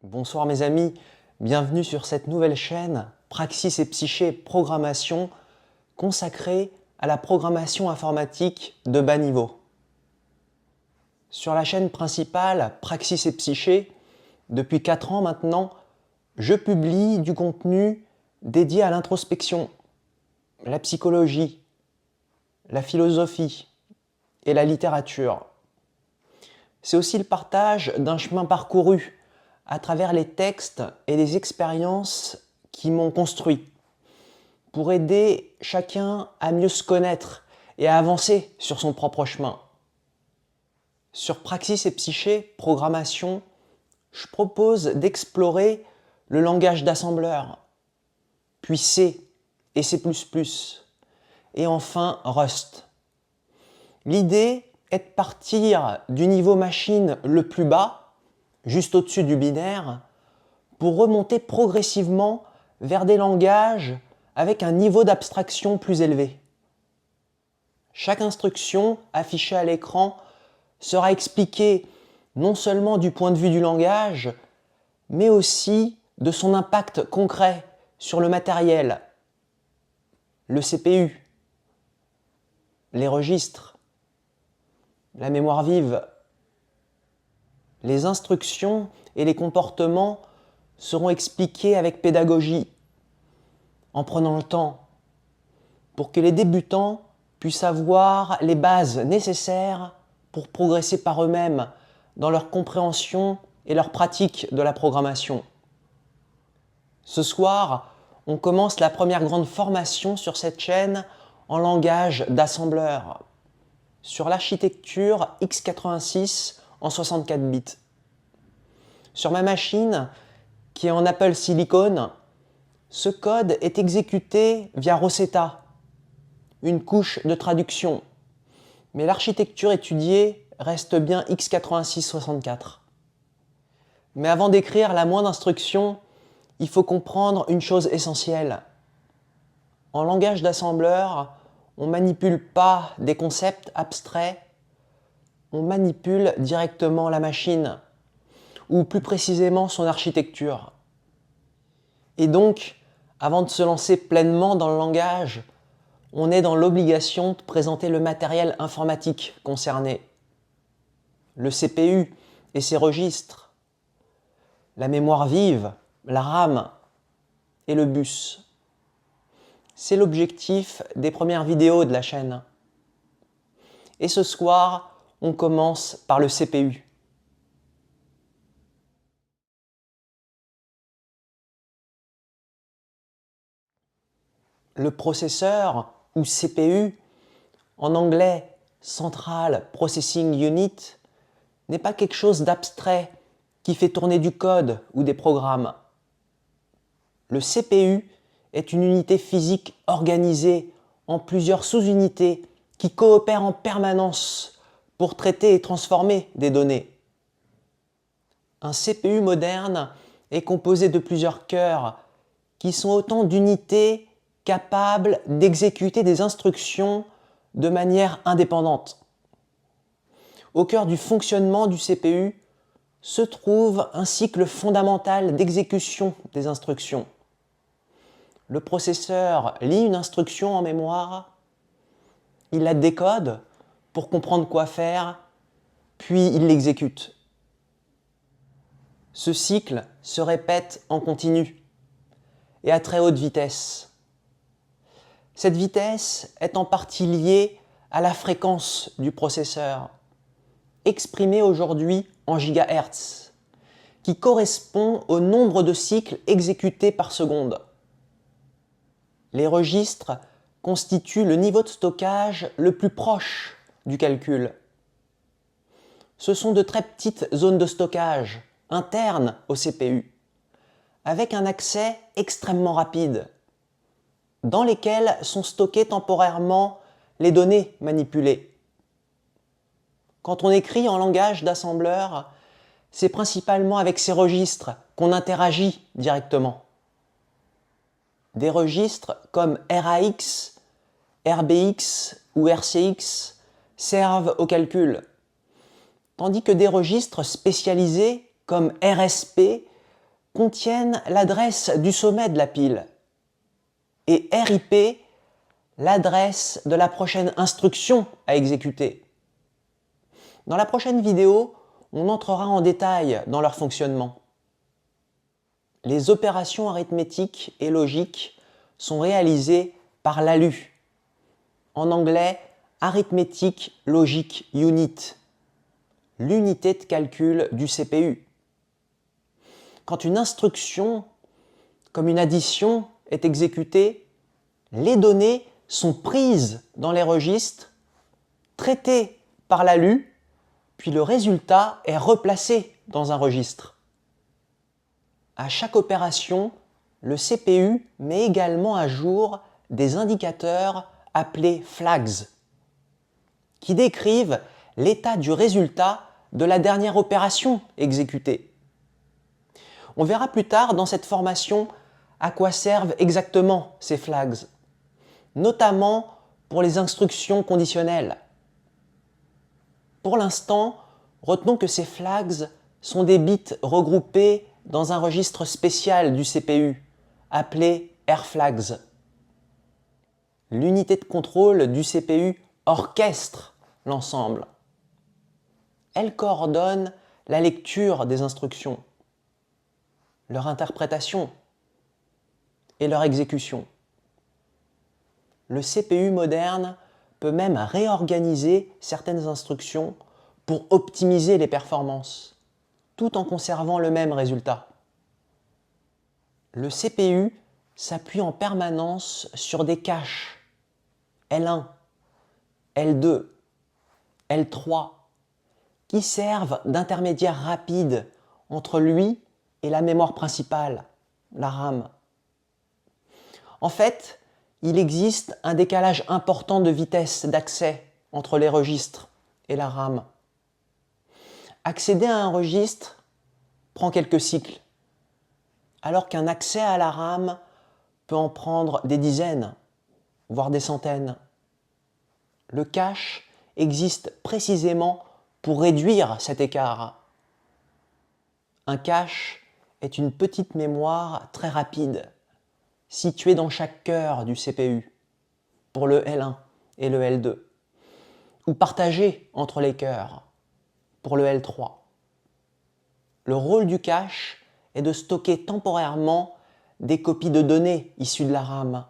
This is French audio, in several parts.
Bonsoir mes amis, bienvenue sur cette nouvelle chaîne Praxis et Psyché Programmation consacrée à la programmation informatique de bas niveau. Sur la chaîne principale Praxis et Psyché, depuis 4 ans maintenant, je publie du contenu dédié à l'introspection, la psychologie, la philosophie et la littérature. C'est aussi le partage d'un chemin parcouru à travers les textes et les expériences qui m'ont construit, pour aider chacun à mieux se connaître et à avancer sur son propre chemin. Sur Praxis et Psyché, Programmation, je propose d'explorer le langage d'assembleur, puis C et C++, et enfin Rust. L'idée est de partir du niveau machine le plus bas, juste au-dessus du binaire, pour remonter progressivement vers des langages avec un niveau d'abstraction plus élevé. Chaque instruction affichée à l'écran sera expliquée non seulement du point de vue du langage, mais aussi de son impact concret sur le matériel, le CPU, les registres, la mémoire vive. Les instructions et les comportements seront expliqués avec pédagogie, en prenant le temps, pour que les débutants puissent avoir les bases nécessaires pour progresser par eux-mêmes dans leur compréhension et leur pratique de la programmation. Ce soir, on commence la première grande formation sur cette chaîne en langage d'assembleur, sur l'architecture x86 en 64 bits. Sur ma machine, qui est en Apple Silicon, ce code est exécuté via Rosetta, une couche de traduction. Mais l'architecture étudiée reste bien x86-64. Mais avant d'écrire la moindre instruction, il faut comprendre une chose essentielle. En langage d'assembleur, on ne manipule pas des concepts abstraits, on manipule directement la machine, ou plus précisément son architecture. Et donc, avant de se lancer pleinement dans le langage, on est dans l'obligation de présenter le matériel informatique concerné, le CPU et ses registres, la mémoire vive, la RAM et le bus. C'est l'objectif des premières vidéos de la chaîne. Et ce soir, on commence par le CPU. Le processeur, ou CPU, en anglais Central Processing Unit, n'est pas quelque chose d'abstrait qui fait tourner du code ou des programmes. Le CPU est une unité physique organisée en plusieurs sous-unités qui coopèrent en permanence pour traiter et transformer des données. Un CPU moderne est composé de plusieurs cœurs qui sont autant d'unités capables d'exécuter des instructions de manière indépendante. Au cœur du fonctionnement du CPU se trouve un cycle fondamental d'exécution des instructions. Le processeur lit une instruction en mémoire, il la décode pour comprendre quoi faire, puis il l'exécute. Ce cycle se répète en continu et à très haute vitesse. Cette vitesse est en partie liée à la fréquence du processeur, exprimée aujourd'hui en gigahertz, qui correspond au nombre de cycles exécutés par seconde. Les registres constituent le niveau de stockage le plus proche du calcul. Ce sont de très petites zones de stockage internes au CPU, avec un accès extrêmement rapide, dans lesquelles sont stockées temporairement les données manipulées. Quand on écrit en langage d'assembleur, c'est principalement avec ces registres qu'on interagit directement. Des registres comme RAX, RBX ou RCX servent au calcul, tandis que des registres spécialisés comme RSP contiennent l'adresse du sommet de la pile et RIP l'adresse de la prochaine instruction à exécuter. Dans la prochaine vidéo, on entrera en détail dans leur fonctionnement. Les opérations arithmétiques et logiques sont réalisées par l'ALU, en anglais Arithmetic Logic Unit, l'unité de calcul du CPU. Quand une instruction, comme une addition, est exécutée, les données sont prises dans les registres, traitées par l'ALU, puis le résultat est replacé dans un registre. À chaque opération, le CPU met également à jour des indicateurs appelés flags, qui décrivent l'état du résultat de la dernière opération exécutée. On verra plus tard dans cette formation à quoi servent exactement ces flags, notamment pour les instructions conditionnelles. Pour l'instant, retenons que ces flags sont des bits regroupés dans un registre spécial du CPU, appelé rflags. L'unité de contrôle du CPU orchestre l'ensemble. Elle coordonne la lecture des instructions, leur interprétation et leur exécution. Le CPU moderne peut même réorganiser certaines instructions pour optimiser les performances, tout en conservant le même résultat. Le CPU s'appuie en permanence sur des caches L1, L2, L3, qui servent d'intermédiaire rapide entre lui et la mémoire principale, la RAM. En fait, il existe un décalage important de vitesse d'accès entre les registres et la RAM. Accéder à un registre prend quelques cycles, alors qu'un accès à la RAM peut en prendre des dizaines, voire des centaines. Le cache existe précisément pour réduire cet écart. Un cache est une petite mémoire très rapide, située dans chaque cœur du CPU, pour le L1 et le L2, ou partagée entre les cœurs, pour le L3. Le rôle du cache est de stocker temporairement des copies de données issues de la RAM,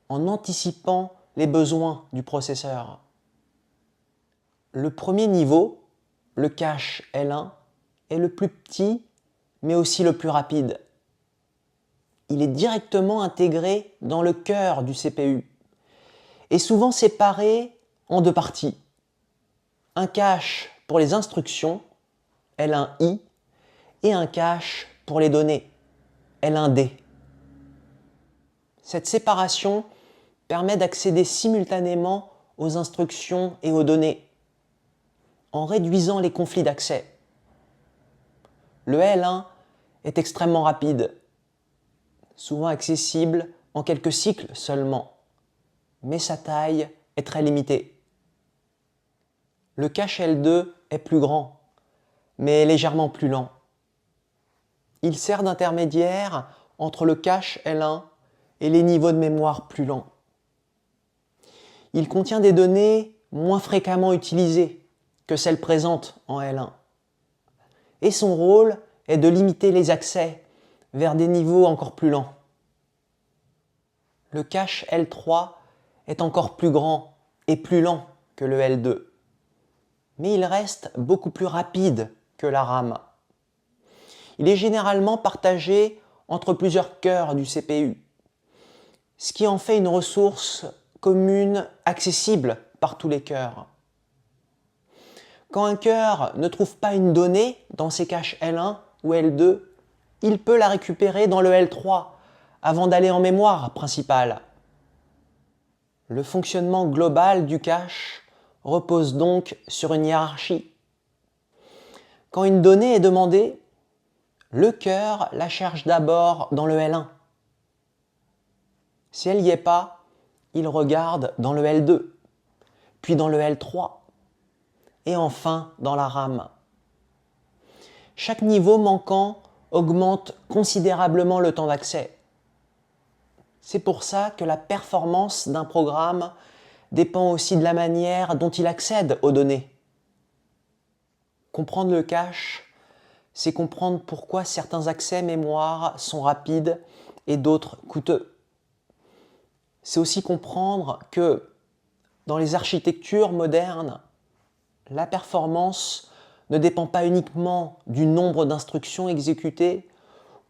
en anticipant les besoins du processeur. Le premier niveau, le cache L1, est le plus petit, mais aussi le plus rapide. Il est directement intégré dans le cœur du CPU et souvent séparé en deux parties. Un cache pour les instructions, L1I, et un cache pour les données, L1D. Cette séparation permet d'accéder simultanément aux instructions et aux données, en réduisant les conflits d'accès. Le L1 est extrêmement rapide, souvent accessible en quelques cycles seulement, mais sa taille est très limitée. Le cache L2 est plus grand, mais légèrement plus lent. Il sert d'intermédiaire entre le cache L1 et les niveaux de mémoire plus lents. Il contient des données moins fréquemment utilisées que celles présentes en L1. Et son rôle est de limiter les accès vers des niveaux encore plus lents. Le cache L3 est encore plus grand et plus lent que le L2, mais il reste beaucoup plus rapide que la RAM. Il est généralement partagé entre plusieurs cœurs du CPU, ce qui en fait une ressource commune accessible par tous les cœurs. Quand un cœur ne trouve pas une donnée dans ses caches L1 ou L2, il peut la récupérer dans le L3 avant d'aller en mémoire principale. Le fonctionnement global du cache repose donc sur une hiérarchie. Quand une donnée est demandée, le cœur la cherche d'abord dans le L1. Si elle n'y est pas, il regarde dans le L2, puis dans le L3, et enfin dans la RAM. Chaque niveau manquant augmente considérablement le temps d'accès. C'est pour ça que la performance d'un programme dépend aussi de la manière dont il accède aux données. Comprendre le cache, c'est comprendre pourquoi certains accès mémoire sont rapides et d'autres coûteux. C'est aussi comprendre que dans les architectures modernes, la performance ne dépend pas uniquement du nombre d'instructions exécutées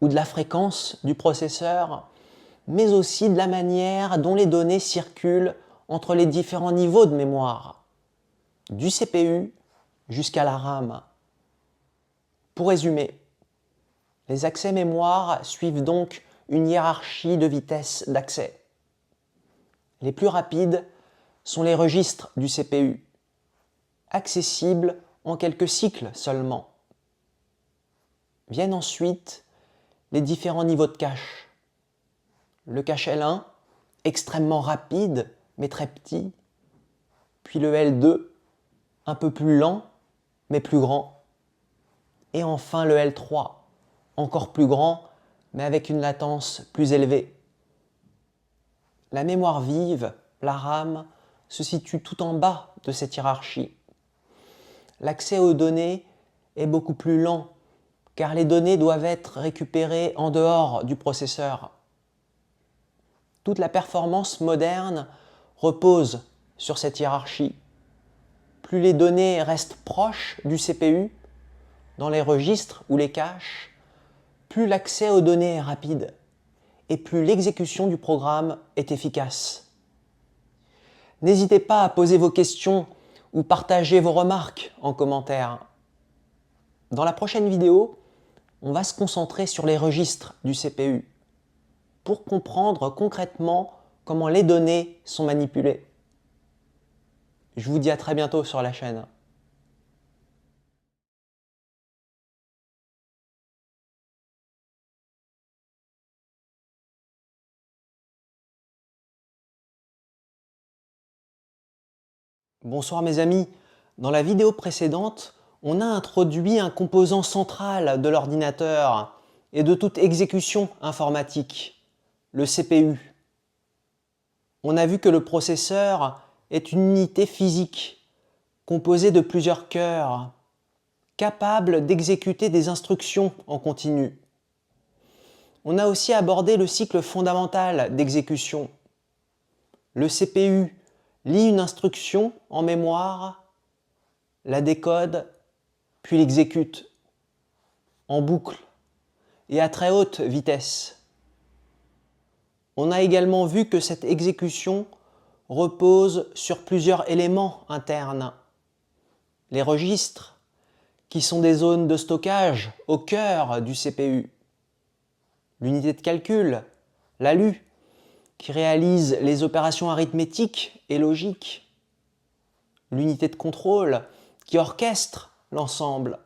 ou de la fréquence du processeur, mais aussi de la manière dont les données circulent entre les différents niveaux de mémoire, du CPU jusqu'à la RAM. Pour résumer, les accès mémoire suivent donc une hiérarchie de vitesse d'accès. Les plus rapides sont les registres du CPU, accessibles en quelques cycles seulement. Viennent ensuite les différents niveaux de cache. Le cache L1, extrêmement rapide mais très petit, puis le L2, un peu plus lent mais plus grand, et enfin le L3, encore plus grand mais avec une latence plus élevée. La mémoire vive, la RAM, se situe tout en bas de cette hiérarchie. L'accès aux données est beaucoup plus lent car les données doivent être récupérées en dehors du processeur. Toute la performance moderne repose sur cette hiérarchie. Plus les données restent proches du CPU, dans les registres ou les caches, plus l'accès aux données est rapide et plus l'exécution du programme est efficace. N'hésitez pas à poser vos questions ou partager vos remarques en commentaire. Dans la prochaine vidéo, on va se concentrer sur les registres du CPU pour comprendre concrètement comment les données sont manipulées. Je vous dis à très bientôt sur la chaîne. Bonsoir mes amis, dans la vidéo précédente, on a introduit un composant central de l'ordinateur et de toute exécution informatique, le CPU. On a vu que le processeur est une unité physique composée de plusieurs cœurs, capable d'exécuter des instructions en continu. On a aussi abordé le cycle fondamental d'exécution. Le CPU lit une instruction en mémoire, la décode, puis l'exécute en boucle et à très haute vitesse. On a également vu que cette exécution repose sur plusieurs éléments internes. Les registres, qui sont des zones de stockage au cœur du CPU. L'unité de calcul, l'ALU, qui réalise les opérations arithmétiques et logiques. L'unité de contrôle, qui orchestre l'ensemble.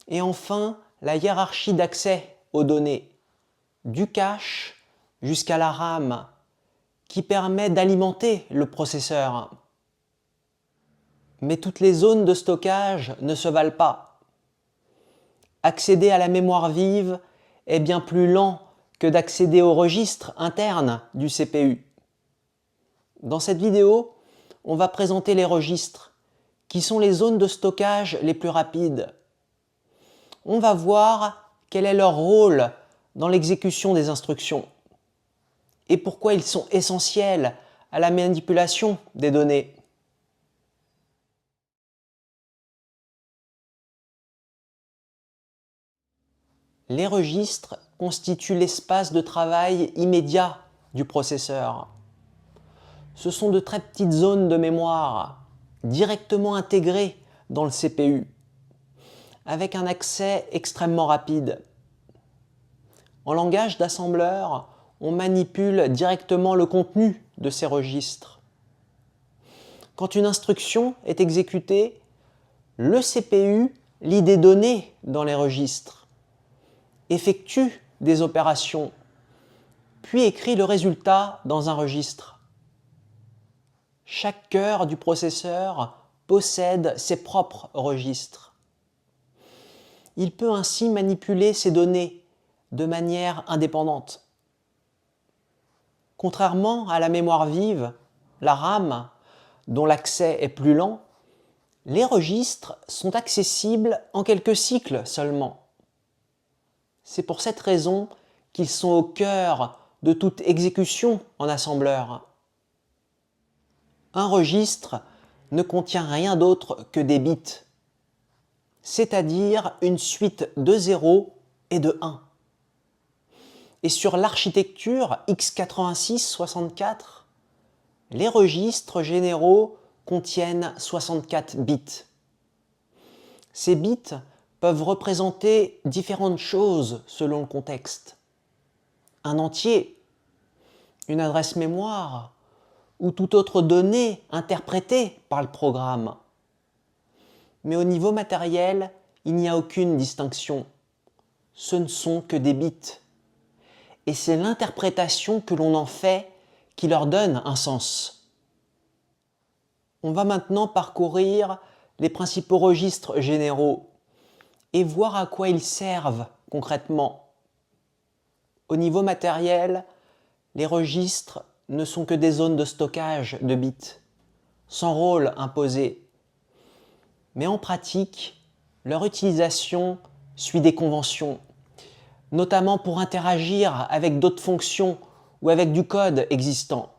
Et enfin, la hiérarchie d'accès aux données, du cache jusqu'à la RAM, qui permet d'alimenter le processeur. Mais toutes les zones de stockage ne se valent pas. Accéder à la mémoire vive est bien plus lent que d'accéder au registre interne du CPU. Dans cette vidéo, on va présenter les registres, qui sont les zones de stockage les plus rapides. On va voir quel est leur rôle dans l'exécution des instructions et pourquoi ils sont essentiels à la manipulation des données. Les registres constituent l'espace de travail immédiat du processeur. Ce sont de très petites zones de mémoire directement intégrées dans le CPU, avec un accès extrêmement rapide. En langage d'assembleur, on manipule directement le contenu de ces registres. Quand une instruction est exécutée, le CPU lit des données dans les registres, effectue des opérations, puis écrit le résultat dans un registre. Chaque cœur du processeur possède ses propres registres. Il peut ainsi manipuler ces données de manière indépendante. Contrairement à la mémoire vive, la RAM, dont l'accès est plus lent, les registres sont accessibles en quelques cycles seulement. C'est pour cette raison qu'ils sont au cœur de toute exécution en assembleur. Un registre ne contient rien d'autre que des bits, c'est-à-dire une suite de 0 et de 1. Et sur l'architecture x86-64, les registres généraux contiennent 64 bits. Ces bits peuvent représenter différentes choses selon le contexte. Un entier, une adresse mémoire ou toute autre donnée interprétée par le programme. Mais au niveau matériel, il n'y a aucune distinction. Ce ne sont que des bits. Et c'est l'interprétation que l'on en fait qui leur donne un sens. On va maintenant parcourir les principaux registres généraux et voir à quoi ils servent concrètement. Au niveau matériel, les registres ne sont que des zones de stockage de bits, sans rôle imposé. Mais en pratique, leur utilisation suit des conventions, notamment pour interagir avec d'autres fonctions ou avec du code existant.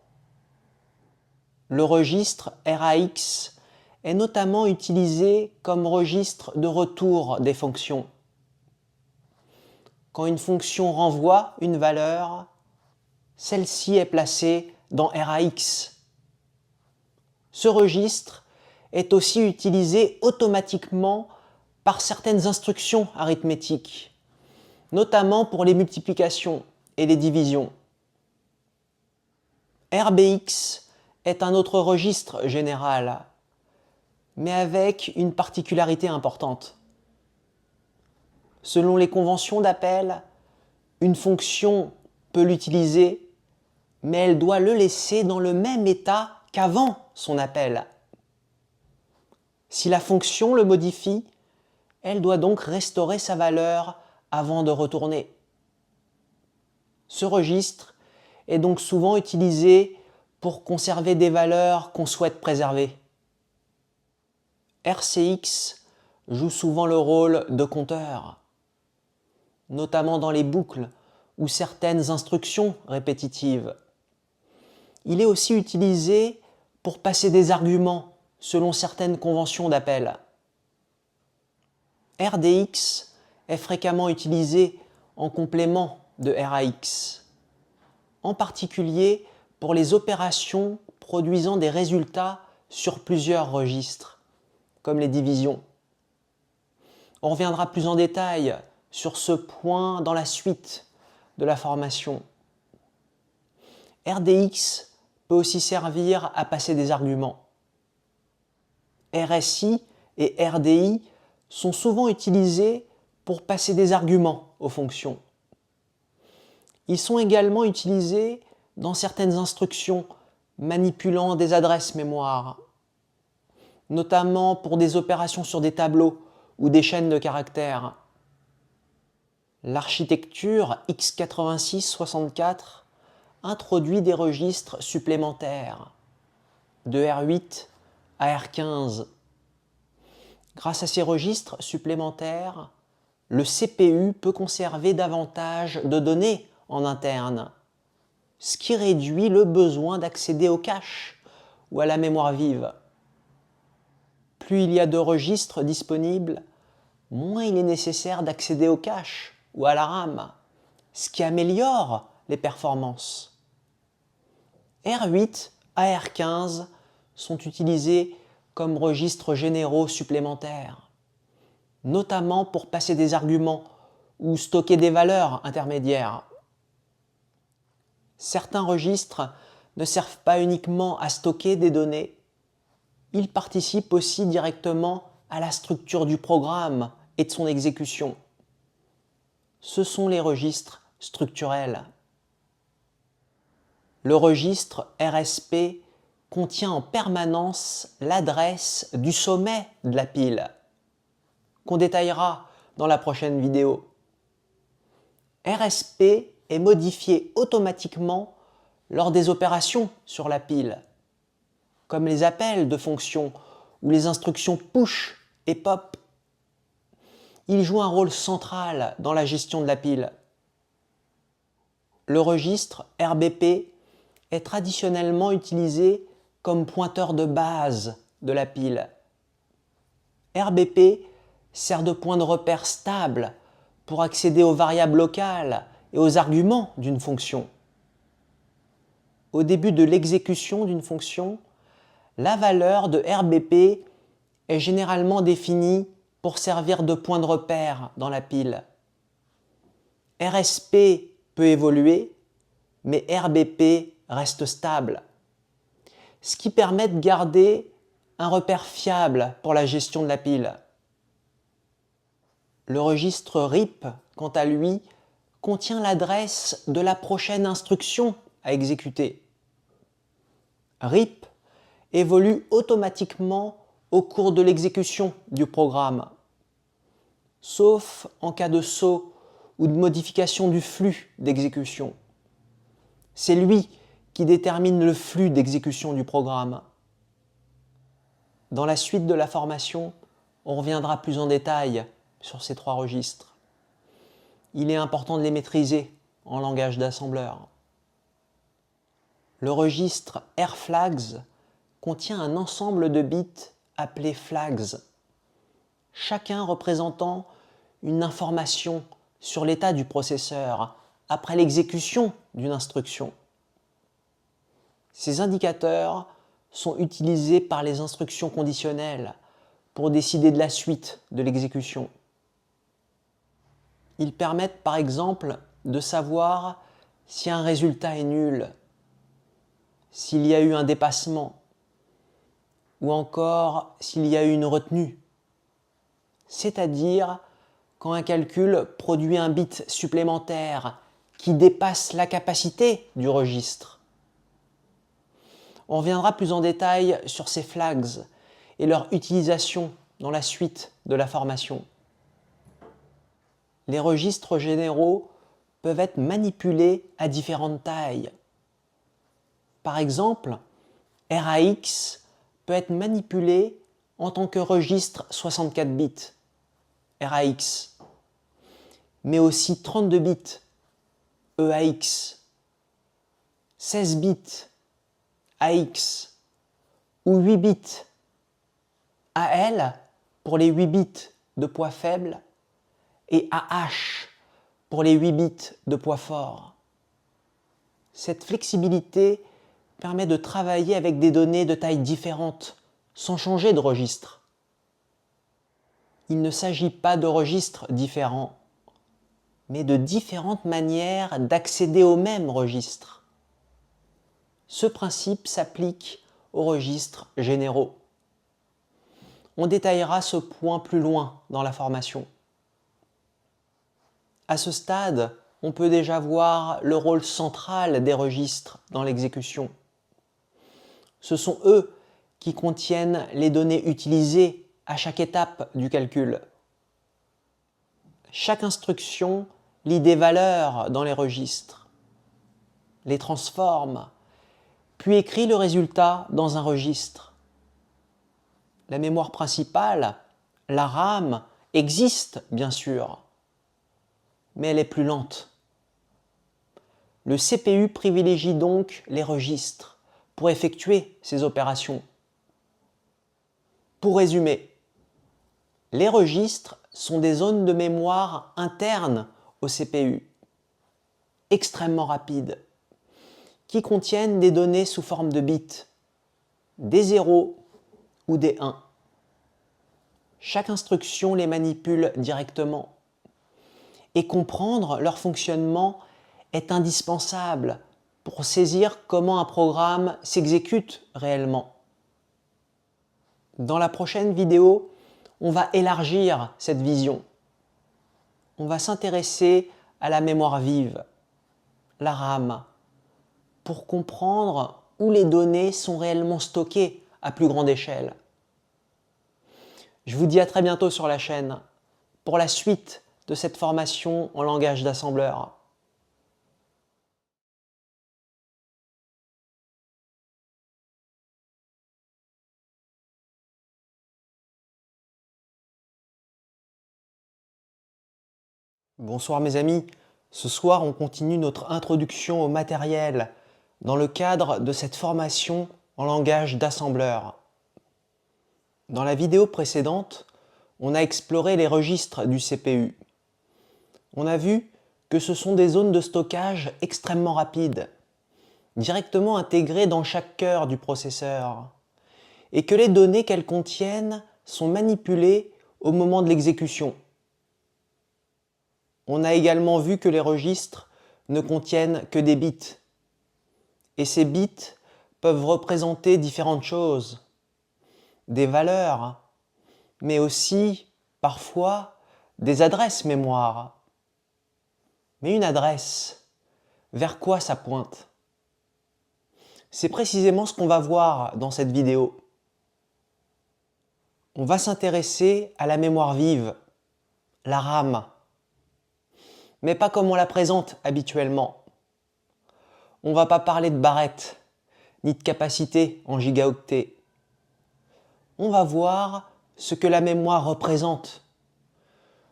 Le registre RAX est notamment utilisé comme registre de retour des fonctions. Quand une fonction renvoie une valeur, celle-ci est placée dans RAX. Ce registre est aussi utilisé automatiquement par certaines instructions arithmétiques, notamment pour les multiplications et les divisions. RBX est un autre registre général, mais avec une particularité importante. Selon les conventions d'appel, une fonction peut l'utiliser, mais elle doit le laisser dans le même état qu'avant son appel. Si la fonction le modifie, elle doit donc restaurer sa valeur avant de retourner. Ce registre est donc souvent utilisé pour conserver des valeurs qu'on souhaite préserver. RCX joue souvent le rôle de compteur, notamment dans les boucles ou certaines instructions répétitives. Il est aussi utilisé pour passer des arguments selon certaines conventions d'appel. RDX est fréquemment utilisé en complément de RAX, en particulier pour les opérations produisant des résultats sur plusieurs registres, comme les divisions. On reviendra plus en détail sur ce point dans la suite de la formation. RDX peut aussi servir à passer des arguments. RSI et RDI sont souvent utilisés pour passer des arguments aux fonctions. Ils sont également utilisés dans certaines instructions manipulant des adresses mémoire, notamment pour des opérations sur des tableaux ou des chaînes de caractères. L'architecture x86-64 introduit des registres supplémentaires, de R8 à R15. Grâce à ces registres supplémentaires, le CPU peut conserver davantage de données en interne, ce qui réduit le besoin d'accéder au cache ou à la mémoire vive. Plus il y a de registres disponibles, moins il est nécessaire d'accéder au cache ou à la RAM, ce qui améliore les performances. R8 à R15 sont utilisés comme registres généraux supplémentaires, notamment pour passer des arguments ou stocker des valeurs intermédiaires. Certains registres ne servent pas uniquement à stocker des données, ils participent aussi directement à la structure du programme et de son exécution. Ce sont les registres structurels. Le registre RSP contient en permanence l'adresse du sommet de la pile, qu'on détaillera dans la prochaine vidéo. RSP est modifié automatiquement lors des opérations sur la pile, comme les appels de fonctions ou les instructions push et pop. Il joue un rôle central dans la gestion de la pile. Le registre RBP est traditionnellement utilisé comme pointeur de base de la pile. RBP sert de point de repère stable pour accéder aux variables locales et aux arguments d'une fonction. Au début de l'exécution d'une fonction, la valeur de RBP est généralement définie pour servir de point de repère dans la pile. RSP peut évoluer, mais RBP reste stable, ce qui permet de garder un repère fiable pour la gestion de la pile. Le registre RIP, quant à lui, contient l'adresse de la prochaine instruction à exécuter. RIP évolue automatiquement au cours de l'exécution du programme, sauf en cas de saut ou de modification du flux d'exécution. C'est lui qui détermine le flux d'exécution du programme. Dans la suite de la formation, on reviendra plus en détail sur ces trois registres. Il est important de les maîtriser en langage d'assembleur. Le registre RFlags contient un ensemble de bits appelés flags, chacun représentant une information sur l'état du processeur après l'exécution d'une instruction. Ces indicateurs sont utilisés par les instructions conditionnelles pour décider de la suite de l'exécution. Ils permettent par exemple de savoir si un résultat est nul, s'il y a eu un dépassement, ou encore s'il y a eu une retenue, c'est-à-dire quand un calcul produit un bit supplémentaire qui dépasse la capacité du registre. On reviendra plus en détail sur ces flags et leur utilisation dans la suite de la formation. Les registres généraux peuvent être manipulés à différentes tailles. Par exemple, RAX peut être manipulé en tant que registre 64 bits, RAX, mais aussi 32 bits, EAX, 16 bits, AX, ou 8 bits, AL pour les 8 bits de poids faible, et AH pour les 8 bits de poids fort. Cette flexibilité permet de travailler avec des données de tailles différentes, sans changer de registre. Il ne s'agit pas de registres différents, mais de différentes manières d'accéder au même registre. Ce principe s'applique aux registres généraux. On détaillera ce point plus loin dans la formation. À ce stade, on peut déjà voir le rôle central des registres dans l'exécution. Ce sont eux qui contiennent les données utilisées à chaque étape du calcul. Chaque instruction lit des valeurs dans les registres, les transforme, puis écrit le résultat dans un registre. La mémoire principale, la RAM, existe bien sûr, mais elle est plus lente. Le CPU privilégie donc les registres pour effectuer ces opérations. Pour résumer, les registres sont des zones de mémoire internes au CPU, extrêmement rapides, qui contiennent des données sous forme de bits, des 0 ou des 1. Chaque instruction les manipule directement, et comprendre leur fonctionnement est indispensable pour saisir comment un programme s'exécute réellement. Dans la prochaine vidéo, on va élargir cette vision. On va s'intéresser à la mémoire vive, la RAM, pour comprendre où les données sont réellement stockées à plus grande échelle. Je vous dis à très bientôt sur la chaîne. pour la suite de cette formation en langage d'assembleur. Bonsoir mes amis, ce soir on continue notre introduction au matériel dans le cadre de cette formation en langage d'assembleur. Dans la vidéo précédente, on a exploré les registres du CPU. On a vu que ce sont des zones de stockage extrêmement rapides, directement intégrées dans chaque cœur du processeur, et que les données qu'elles contiennent sont manipulées au moment de l'exécution. On a également vu que les registres ne contiennent que des bits. Et ces bits peuvent représenter différentes choses. Des valeurs, mais aussi, parfois, des adresses mémoire. Mais une adresse, vers quoi ça pointe? C'est précisément ce qu'on va voir dans cette vidéo. On va s'intéresser à la mémoire vive, la RAM. Mais pas comme on la présente habituellement. On ne va pas parler de barrettes, ni de capacité en gigaoctets. On va voir ce que la mémoire représente,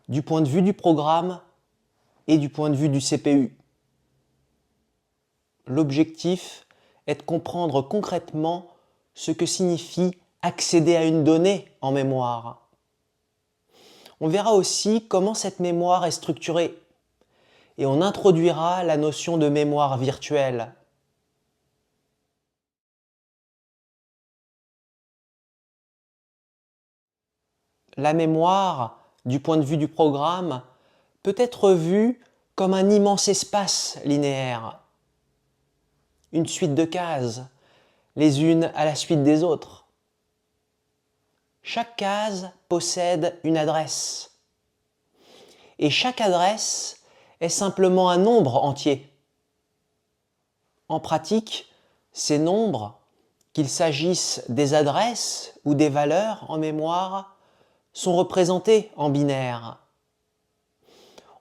du point de vue du programme et du point de vue du CPU. L'objectif est de comprendre concrètement ce que signifie accéder à une donnée en mémoire. On verra aussi comment cette mémoire est structurée. Et on introduira la notion de mémoire virtuelle. La mémoire, du point de vue du programme, peut être vue comme un immense espace linéaire. Une suite de cases, les unes à la suite des autres. Chaque case possède une adresse. Et chaque adresse est simplement un nombre entier. En pratique, ces nombres, qu'il s'agisse des adresses ou des valeurs en mémoire, sont représentés en binaire.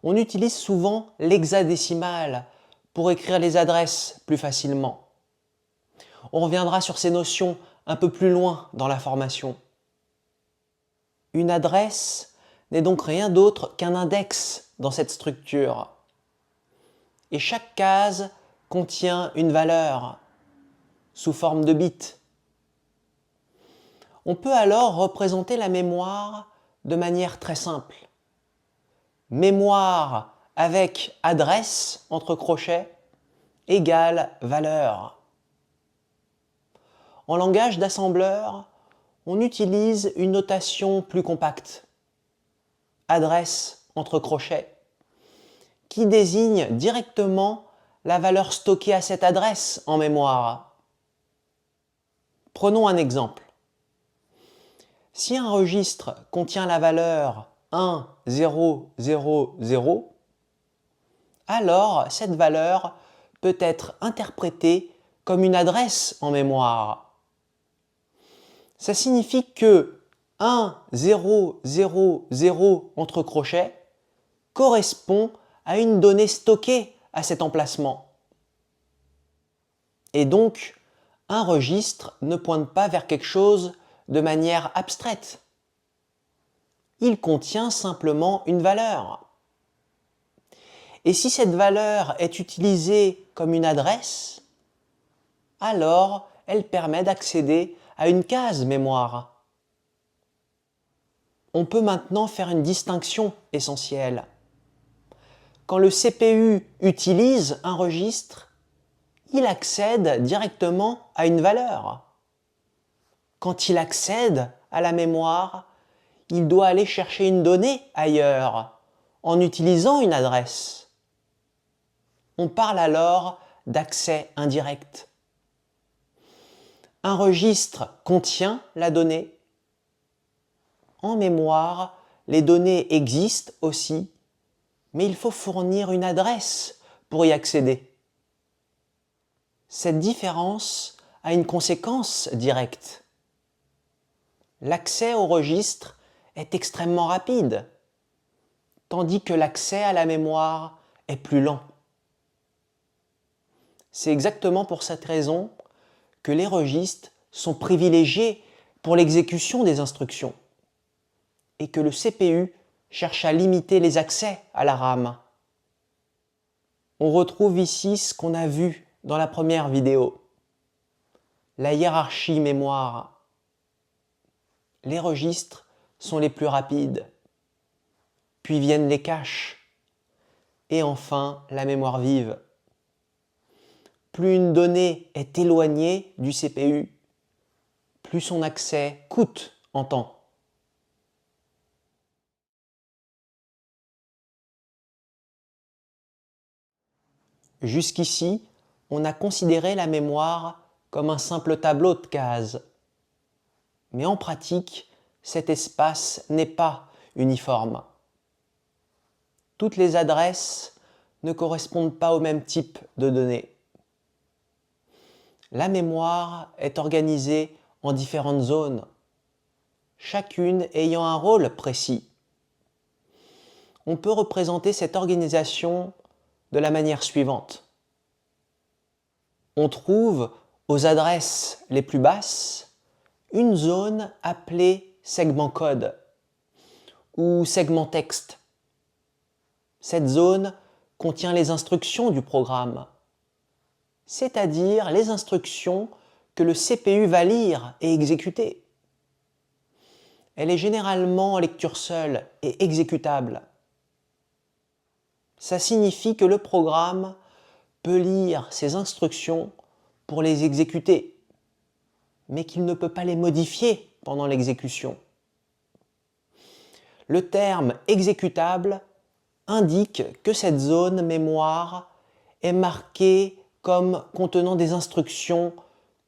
On utilise souvent l'hexadécimal pour écrire les adresses plus facilement. On reviendra sur ces notions un peu plus loin dans la formation. Une adresse n'est donc rien d'autre qu'un index dans cette structure. Et chaque case contient une valeur sous forme de bits. On peut alors représenter la mémoire de manière très simple. Mémoire avec adresse entre crochets égale valeur. En langage d'assembleur, on utilise une notation plus compacte. Adresse entre crochets, qui désigne directement la valeur stockée à cette adresse en mémoire. Prenons un exemple. Si un registre contient la valeur 1, 0, 0, 0, alors cette valeur peut être interprétée comme une adresse en mémoire. Ça signifie que 1, 0, 0, 0 entre crochets correspond à une donnée stockée à cet emplacement. Et donc, un registre ne pointe pas vers quelque chose de manière abstraite. Il contient simplement une valeur. Et si cette valeur est utilisée comme une adresse, alors elle permet d'accéder à une case mémoire. On peut maintenant faire une distinction essentielle. Quand le CPU utilise un registre, il accède directement à une valeur. Quand il accède à la mémoire, il doit aller chercher une donnée ailleurs, en utilisant une adresse. On parle alors d'accès indirect. Un registre contient la donnée. En mémoire, les données existent aussi, mais il faut fournir une adresse pour y accéder. Cette différence a une conséquence directe. L'accès au registre est extrêmement rapide. tandis que l'accès à la mémoire est plus lent. C'est exactement pour cette raison que les registres sont privilégiés pour l'exécution des instructions et que le CPU cherche à limiter les accès à la RAM. On retrouve ici ce qu'on a vu dans la première vidéo, la hiérarchie mémoire. Les registres sont les plus rapides, puis viennent les caches, et enfin la mémoire vive. Plus une donnée est éloignée du CPU, plus son accès coûte en temps. Jusqu'ici, on a considéré la mémoire comme un simple tableau de cases. Mais en pratique, cet espace n'est pas uniforme. Toutes les adresses ne correspondent pas au même type de données. La mémoire est organisée en différentes zones, chacune ayant un rôle précis. On peut représenter cette organisation de la manière suivante. On trouve aux adresses les plus basses une zone appelée segment code ou segment texte. Cette zone contient les instructions du programme, c'est-à-dire les instructions que le CPU va lire et exécuter. Elle est généralement en lecture seule et exécutable. Ça signifie que le programme peut lire ces instructions pour les exécuter, mais qu'il ne peut pas les modifier pendant l'exécution. Le terme exécutable indique que cette zone mémoire est marquée comme contenant des instructions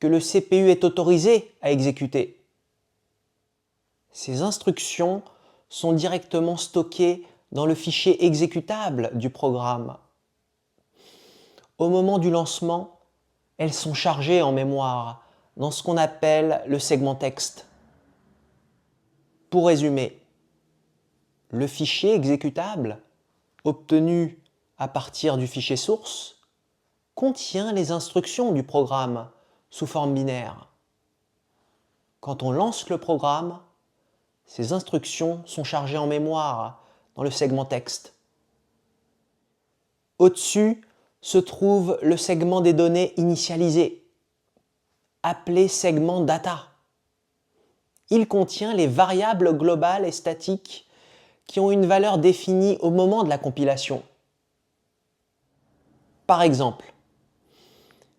que le CPU est autorisé à exécuter. Ces instructions sont directement stockées dans le fichier exécutable du programme. Au moment du lancement, elles sont chargées en mémoire dans ce qu'on appelle le segment texte. Pour résumer, le fichier exécutable, obtenu à partir du fichier source, contient les instructions du programme sous forme binaire. Quand on lance le programme, ces instructions sont chargées en mémoire dans le segment texte. Au-dessus se trouve le segment des données initialisées, appelé segment data. Il contient les variables globales et statiques qui ont une valeur définie au moment de la compilation. Par exemple,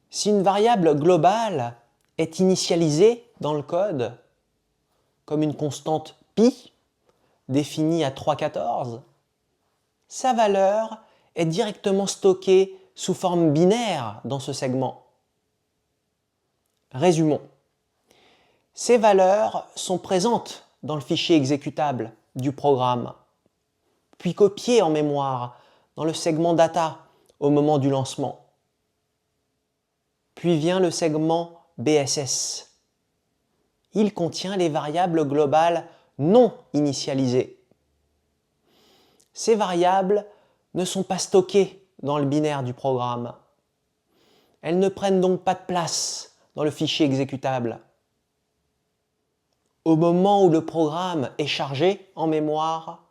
si une variable globale est initialisée dans le code, comme une constante pi, définie à 3,14, sa valeur est directement stockée sous forme binaire dans ce segment. Résumons. Ces valeurs sont présentes dans le fichier exécutable du programme, puis copiées en mémoire dans le segment data au moment du lancement. Puis vient le segment BSS. Il contient les variables globales non initialisées. Ces variables ne sont pas stockées dans le binaire du programme. Elles ne prennent donc pas de place dans le fichier exécutable. Au moment où le programme est chargé en mémoire,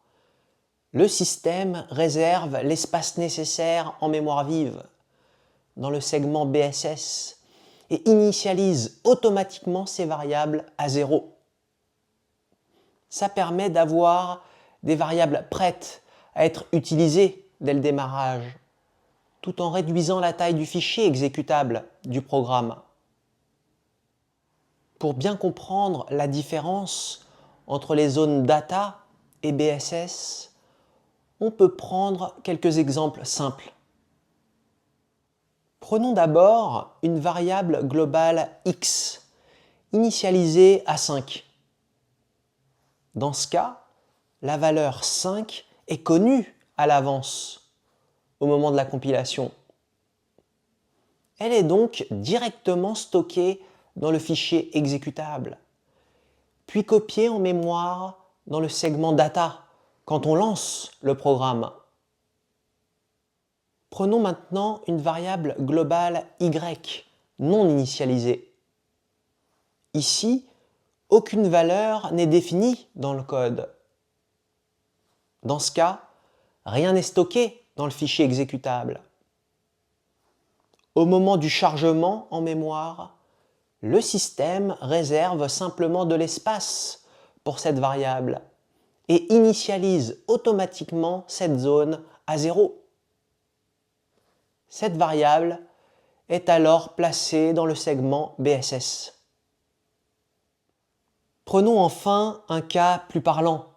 le système réserve l'espace nécessaire en mémoire vive dans le segment BSS et initialise automatiquement ces variables à 0. Ça permet d'avoir des variables prêtes à être utilisées dès le démarrage, tout en réduisant la taille du fichier exécutable du programme. Pour bien comprendre la différence entre les zones data et BSS, on peut prendre quelques exemples simples. Prenons d'abord une variable globale x, initialisée à 5. Dans ce cas, la valeur 5 est connue à l'avance au moment de la compilation. Elle est donc directement stockée dans le fichier exécutable, puis copiée en mémoire dans le segment data quand on lance le programme. Prenons maintenant une variable globale y non initialisée. Ici, aucune valeur n'est définie dans le code. Dans ce cas, rien n'est stocké dans le fichier exécutable. Au moment du chargement en mémoire, le système réserve simplement de l'espace pour cette variable et initialise automatiquement cette zone à 0. Cette variable est alors placée dans le segment BSS. Prenons enfin un cas plus parlant.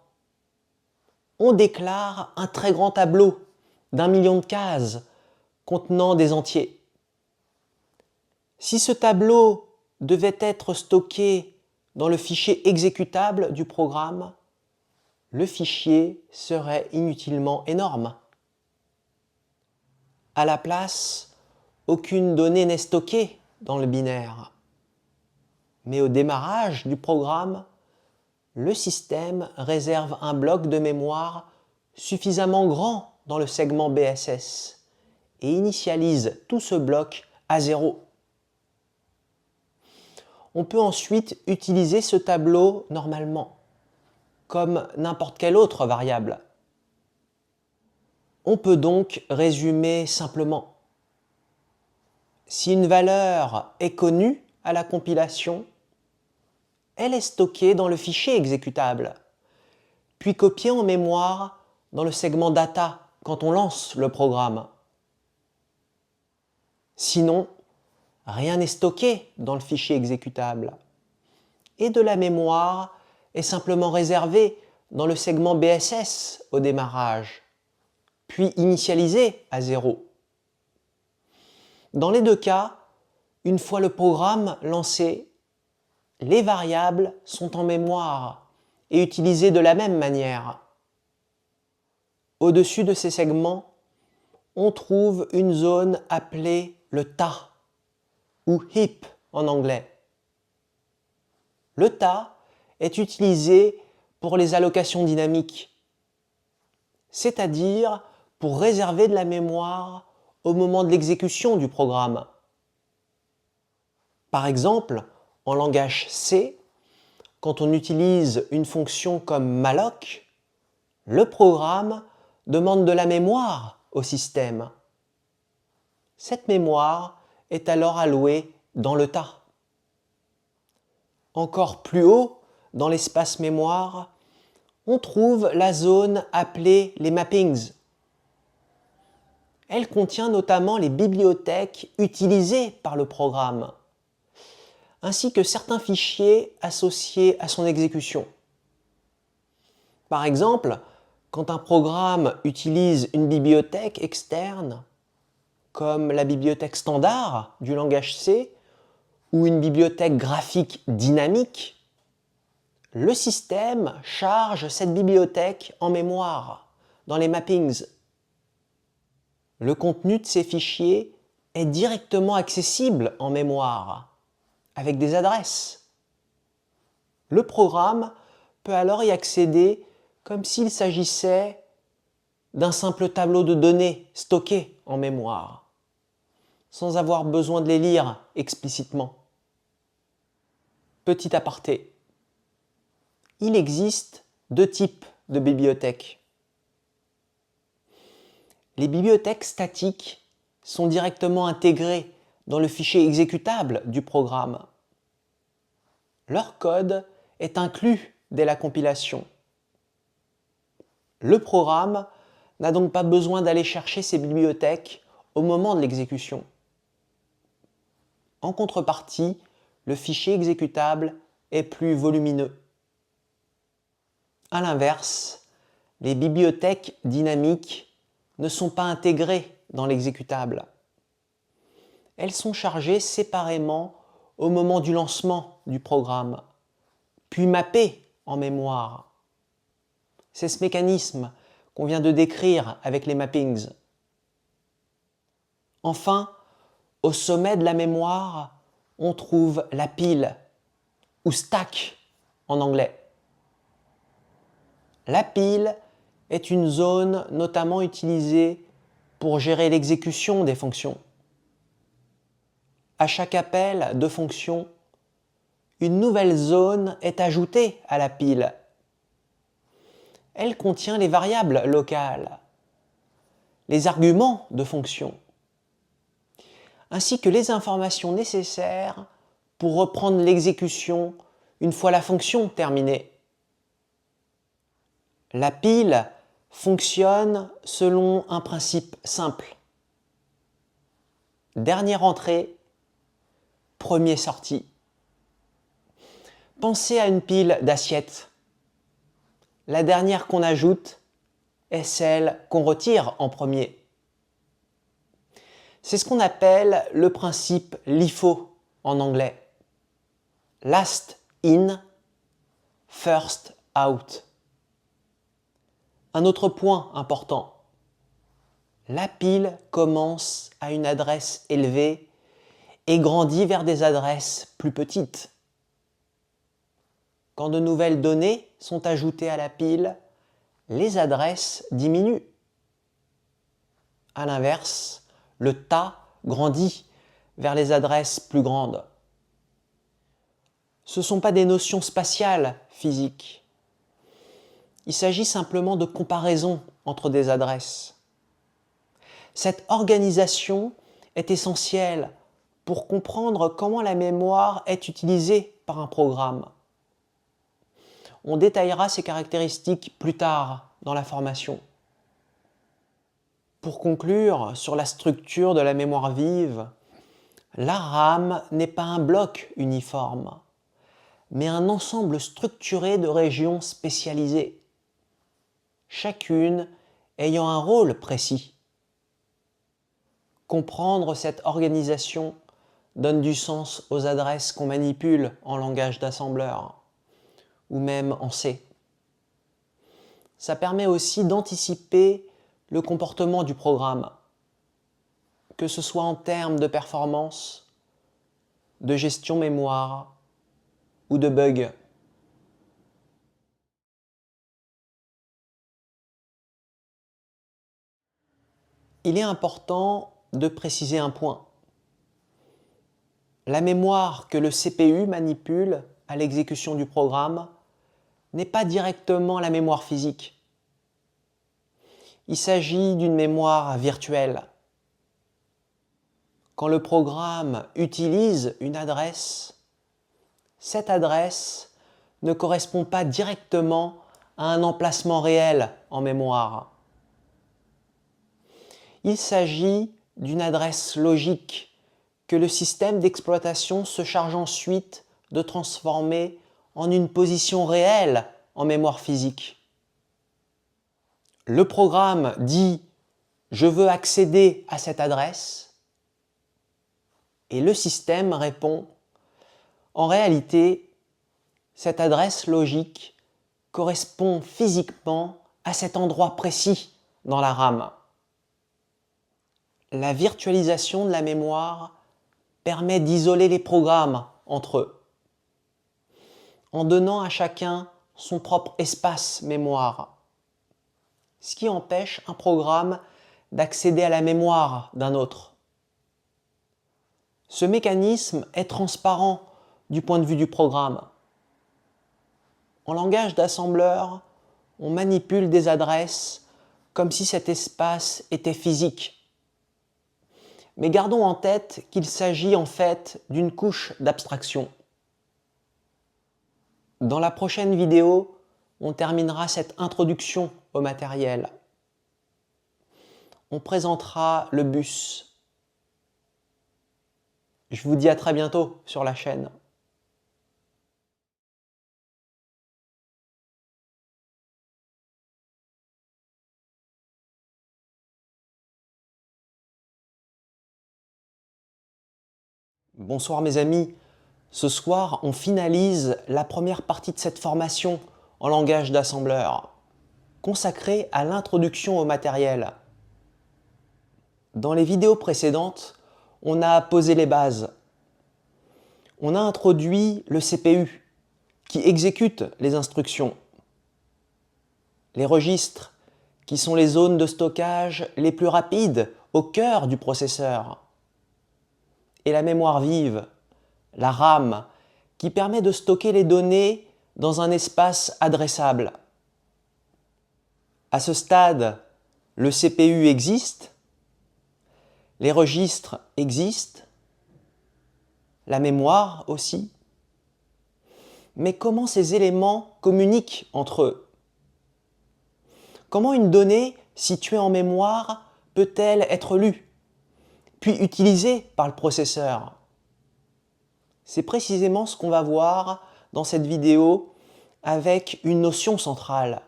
On déclare un très grand tableau d'1 million de cases contenant des entiers. Si ce tableau devait être stocké dans le fichier exécutable du programme, le fichier serait inutilement énorme. À la place, aucune donnée n'est stockée dans le binaire. Mais au démarrage du programme, le système réserve un bloc de mémoire suffisamment grand dans le segment BSS et initialise tout ce bloc à 0. On peut ensuite utiliser ce tableau normalement, comme n'importe quelle autre variable. On peut donc résumer simplement. Si une valeur est connue à la compilation, elle est stockée dans le fichier exécutable, puis copiée en mémoire dans le segment data quand on lance le programme. Sinon, rien n'est stocké dans le fichier exécutable et de la mémoire est simplement réservée dans le segment BSS au démarrage, puis initialisée à 0. Dans les deux cas, une fois le programme lancé, les variables sont en mémoire et utilisées de la même manière. Au-dessus de ces segments, on trouve une zone appelée le tas, ou heap en anglais. Le tas est utilisé pour les allocations dynamiques, c'est-à-dire pour réserver de la mémoire au moment de l'exécution du programme. Par exemple, en langage C, quand on utilise une fonction comme malloc, le programme demande de la mémoire au système. Cette mémoire est alors allouée dans le tas. Encore plus haut, dans l'espace mémoire, on trouve la zone appelée les mappings. Elle contient notamment les bibliothèques utilisées par le programme, ainsi que certains fichiers associés à son exécution. Par exemple, quand un programme utilise une bibliothèque externe, comme la bibliothèque standard du langage C ou une bibliothèque graphique dynamique, le système charge cette bibliothèque en mémoire, dans les mappings. Le contenu de ces fichiers est directement accessible en mémoire, avec des adresses. Le programme peut alors y accéder comme s'il s'agissait d'un simple tableau de données stocké en mémoire, sans avoir besoin de les lire explicitement. Petit aparté. Il existe deux types de bibliothèques. Les bibliothèques statiques sont directement intégrées dans le fichier exécutable du programme. Leur code est inclus dès la compilation. Le programme n'a donc pas besoin d'aller chercher ces bibliothèques au moment de l'exécution. En contrepartie, le fichier exécutable est plus volumineux. A l'inverse, les bibliothèques dynamiques ne sont pas intégrées dans l'exécutable. Elles sont chargées séparément au moment du lancement du programme, puis mappées en mémoire. C'est ce mécanisme qu'on vient de décrire avec les mappings. Enfin, au sommet de la mémoire, on trouve la pile, ou stack en anglais. La pile est une zone notamment utilisée pour gérer l'exécution des fonctions. À chaque appel de fonction, une nouvelle zone est ajoutée à la pile. Elle contient les variables locales, les arguments de fonction, ainsi que les informations nécessaires pour reprendre l'exécution une fois la fonction terminée. La pile fonctionne selon un principe simple. Dernière entrée, premier sorti. Pensez à une pile d'assiettes. La dernière qu'on ajoute est celle qu'on retire en premier. C'est ce qu'on appelle le principe LIFO en anglais. Last in, first out. Un autre point important. La pile commence à une adresse élevée et grandit vers des adresses plus petites. Quand de nouvelles données sont ajoutées à la pile, les adresses diminuent. À l'inverse, le tas grandit vers les adresses plus grandes. Ce ne sont pas des notions spatiales, physiques. Il s'agit simplement de comparaison entre des adresses. Cette organisation est essentielle pour comprendre comment la mémoire est utilisée par un programme. On détaillera ces caractéristiques plus tard dans la formation. Pour conclure sur la structure de la mémoire vive, la RAM n'est pas un bloc uniforme, mais un ensemble structuré de régions spécialisées, chacune ayant un rôle précis. Comprendre cette organisation donne du sens aux adresses qu'on manipule en langage d'assembleur, ou même en C. Ça permet aussi d'anticiper le comportement du programme, que ce soit en termes de performance, de gestion mémoire ou de bugs. Il est important de préciser un point. La mémoire que le CPU manipule à l'exécution du programme n'est pas directement la mémoire physique. Il s'agit d'une mémoire virtuelle. Quand le programme utilise une adresse, cette adresse ne correspond pas directement à un emplacement réel en mémoire. Il s'agit d'une adresse logique que le système d'exploitation se charge ensuite de transformer en une position réelle en mémoire physique. Le programme dit « Je veux accéder à cette adresse » et le système répond « En réalité, cette adresse logique correspond physiquement à cet endroit précis dans la RAM. » La virtualisation de la mémoire permet d'isoler les programmes entre eux, en donnant à chacun son propre espace mémoire, ce qui empêche un programme d'accéder à la mémoire d'un autre. Ce mécanisme est transparent du point de vue du programme. En langage d'assembleur, on manipule des adresses comme si cet espace était physique. Mais gardons en tête qu'il s'agit en fait d'une couche d'abstraction. Dans la prochaine vidéo, on terminera cette introduction au matériel. On présentera le bus. Je vous dis à très bientôt sur la chaîne. Bonsoir mes amis, ce soir on finalise la première partie de cette formation en langage d'assembleur, consacrée à l'introduction au matériel. Dans les vidéos précédentes, on a posé les bases. On a introduit le CPU qui exécute les instructions. Les registres qui sont les zones de stockage les plus rapides au cœur du processeur. Et la mémoire vive, la RAM, qui permet de stocker les données dans un espace adressable. À ce stade, le CPU existe, les registres existent, la mémoire aussi. Mais comment ces éléments communiquent entre eux? Comment une donnée située en mémoire peut-elle être lue, puis utilisée par le processeur? C'est précisément ce qu'on va voir dans cette vidéo avec une notion centrale,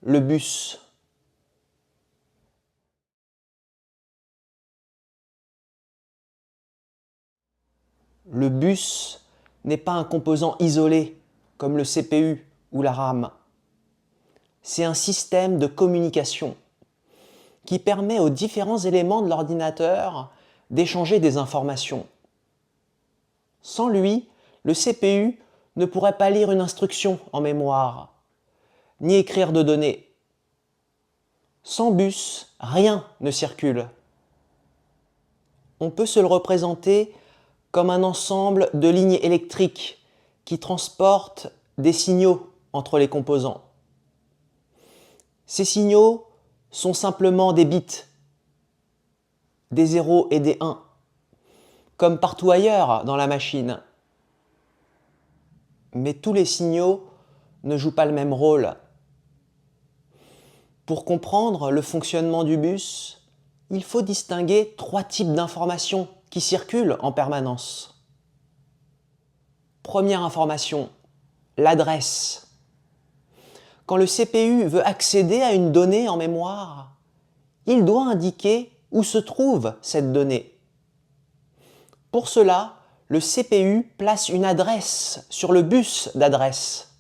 le bus. Le bus n'est pas un composant isolé comme le CPU ou la RAM. C'est un système de communication qui permet aux différents éléments de l'ordinateur d'échanger des informations. Sans lui, le CPU ne pourrait pas lire une instruction en mémoire, ni écrire de données. Sans bus, rien ne circule. On peut se le représenter comme un ensemble de lignes électriques qui transportent des signaux entre les composants. Ces signaux sont simplement des bits, des 0 et des 1, comme partout ailleurs dans la machine. Mais tous les signaux ne jouent pas le même rôle. Pour comprendre le fonctionnement du bus, il faut distinguer 3 types d'informations qui circulent en permanence. Première information, l'adresse. Quand le CPU veut accéder à une donnée en mémoire, il doit indiquer où se trouve cette donnée. Pour cela, le CPU place une adresse sur le bus d'adresse.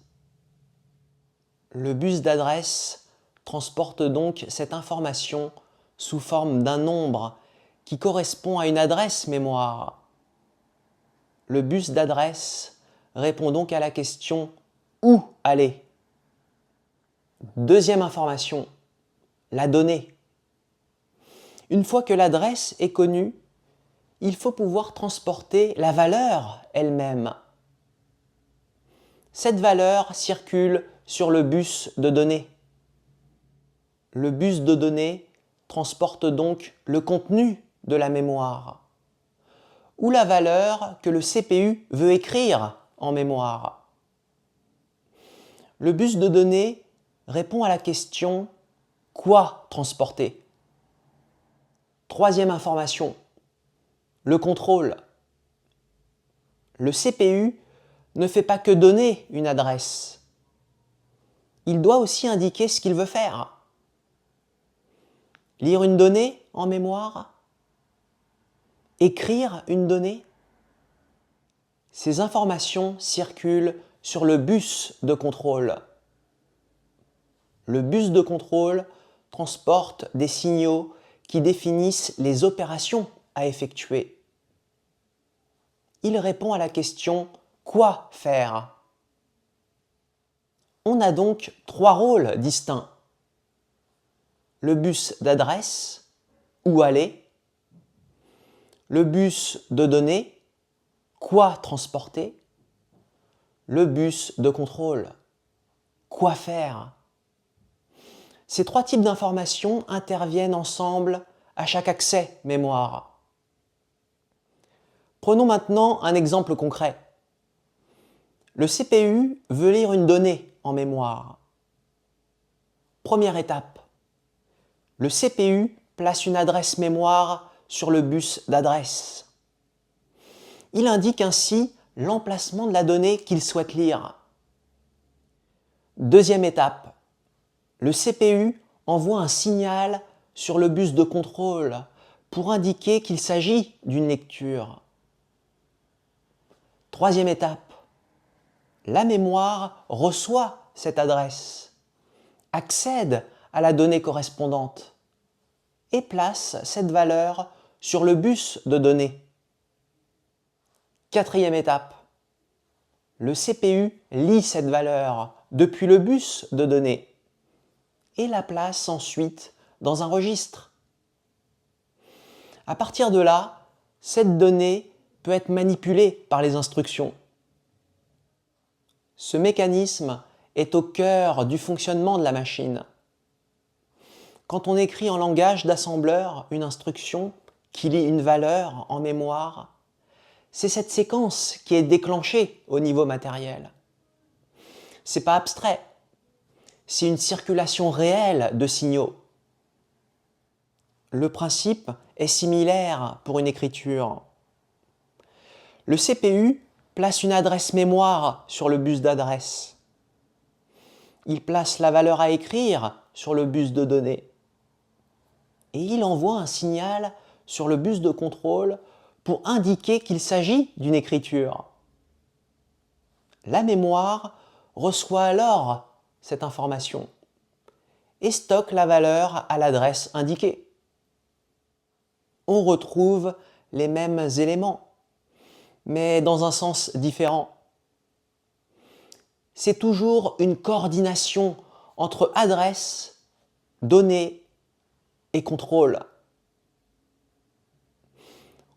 Le bus d'adresse transporte donc cette information sous forme d'un nombre qui correspond à une adresse mémoire. Le bus d'adresse répond donc à la question « Où aller ?» Deuxième information, la donnée. Une fois que l'adresse est connue, il faut pouvoir transporter la valeur elle-même. Cette valeur circule sur le bus de données. Le bus de données transporte donc le contenu de la mémoire, ou la valeur que le CPU veut écrire en mémoire. Le bus de données répond à la question « Quoi transporter ?» Troisième information, le contrôle. Le CPU ne fait pas que donner une adresse. Il doit aussi indiquer ce qu'il veut faire. Lire une donnée en mémoire? Écrire une donnée? Ces informations circulent sur le bus de contrôle. Le bus de contrôle transporte des signaux qui définissent les opérations à effectuer. Il répond à la question « Quoi faire ?» On a donc 3 rôles distincts. Le bus d'adresse, où aller? Le bus de données, quoi transporter? Le bus de contrôle, quoi faire? Ces 3 types d'informations interviennent ensemble à chaque accès mémoire. Prenons maintenant un exemple concret. Le CPU veut lire une donnée en mémoire. Première étape. Le CPU place une adresse mémoire sur le bus d'adresse. Il indique ainsi l'emplacement de la donnée qu'il souhaite lire. Deuxième étape. Le CPU envoie un signal sur le bus de contrôle pour indiquer qu'il s'agit d'une lecture. Troisième étape. La mémoire reçoit cette adresse, accède à la donnée correspondante et place cette valeur sur le bus de données. Quatrième étape. Le CPU lit cette valeur depuis le bus de données et la place ensuite dans un registre. À partir de là, cette donnée peut être manipulée par les instructions. Ce mécanisme est au cœur du fonctionnement de la machine. Quand on écrit en langage d'assembleur une instruction qui lit une valeur en mémoire, c'est cette séquence qui est déclenchée au niveau matériel. C'est pas abstrait, c'est une circulation réelle de signaux. Le principe est similaire pour une écriture. Le CPU place une adresse mémoire sur le bus d'adresse. Il place la valeur à écrire sur le bus de données. Et il envoie un signal sur le bus de contrôle pour indiquer qu'il s'agit d'une écriture. La mémoire reçoit alors cette information et stocke la valeur à l'adresse indiquée. On retrouve les mêmes éléments, mais dans un sens différent. C'est toujours une coordination entre adresse, données et contrôle.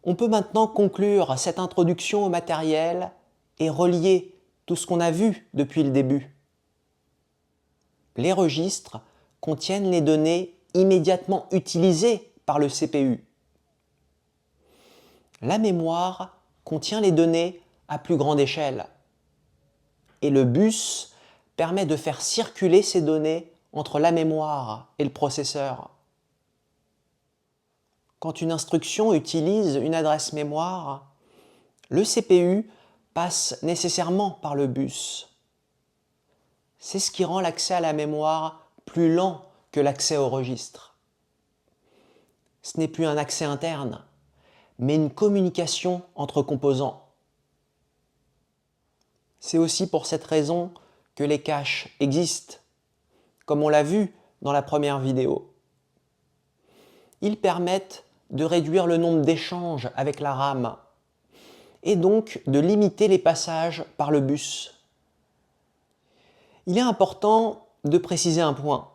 On peut maintenant conclure cette introduction au matériel et relier tout ce qu'on a vu depuis le début. Les registres contiennent les données immédiatement utilisées par le CPU. La mémoire contient les données à plus grande échelle. Et le bus permet de faire circuler ces données entre la mémoire et le processeur. Quand une instruction utilise une adresse mémoire, le CPU passe nécessairement par le bus. C'est ce qui rend l'accès à la mémoire plus lent que l'accès au registre. Ce n'est plus un accès interne, mais une communication entre composants. C'est aussi pour cette raison que les caches existent, comme on l'a vu dans la première vidéo. Ils permettent de réduire le nombre d'échanges avec la RAM et donc de limiter les passages par le bus. Il est important de préciser un point.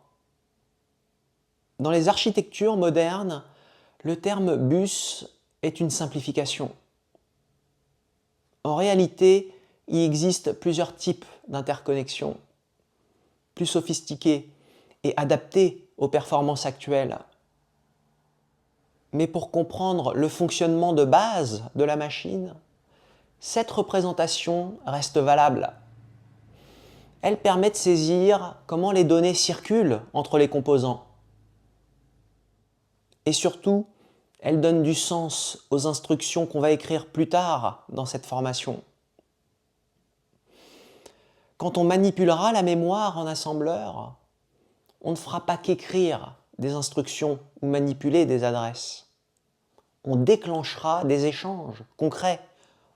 Dans les architectures modernes, le terme bus est une simplification. En réalité, il existe plusieurs types d'interconnexions, plus sophistiquées et adaptées aux performances actuelles. Mais pour comprendre le fonctionnement de base de la machine, cette représentation reste valable. Elle permet de saisir comment les données circulent entre les composants. Et surtout, elle donne du sens aux instructions qu'on va écrire plus tard dans cette formation. Quand on manipulera la mémoire en assembleur, on ne fera pas qu'écrire des instructions ou manipuler des adresses. On déclenchera des échanges concrets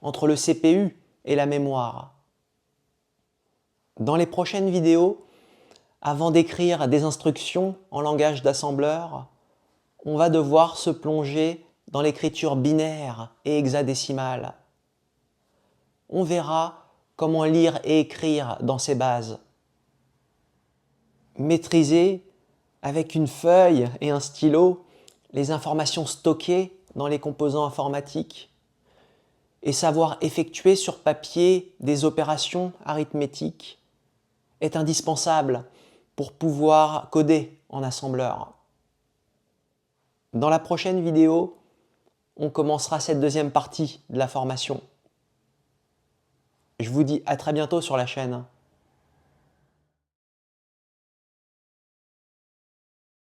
entre le CPU et la mémoire. Dans les prochaines vidéos, avant d'écrire des instructions en langage d'assembleur, on va devoir se plonger dans l'écriture binaire et hexadécimale. On verra comment lire et écrire dans ces bases. Maîtriser avec une feuille et un stylo les informations stockées dans les composants informatiques et savoir effectuer sur papier des opérations arithmétiques est indispensable pour pouvoir coder en assembleur. Dans la prochaine vidéo, on commencera cette deuxième partie de la formation. Je vous dis à très bientôt sur la chaîne.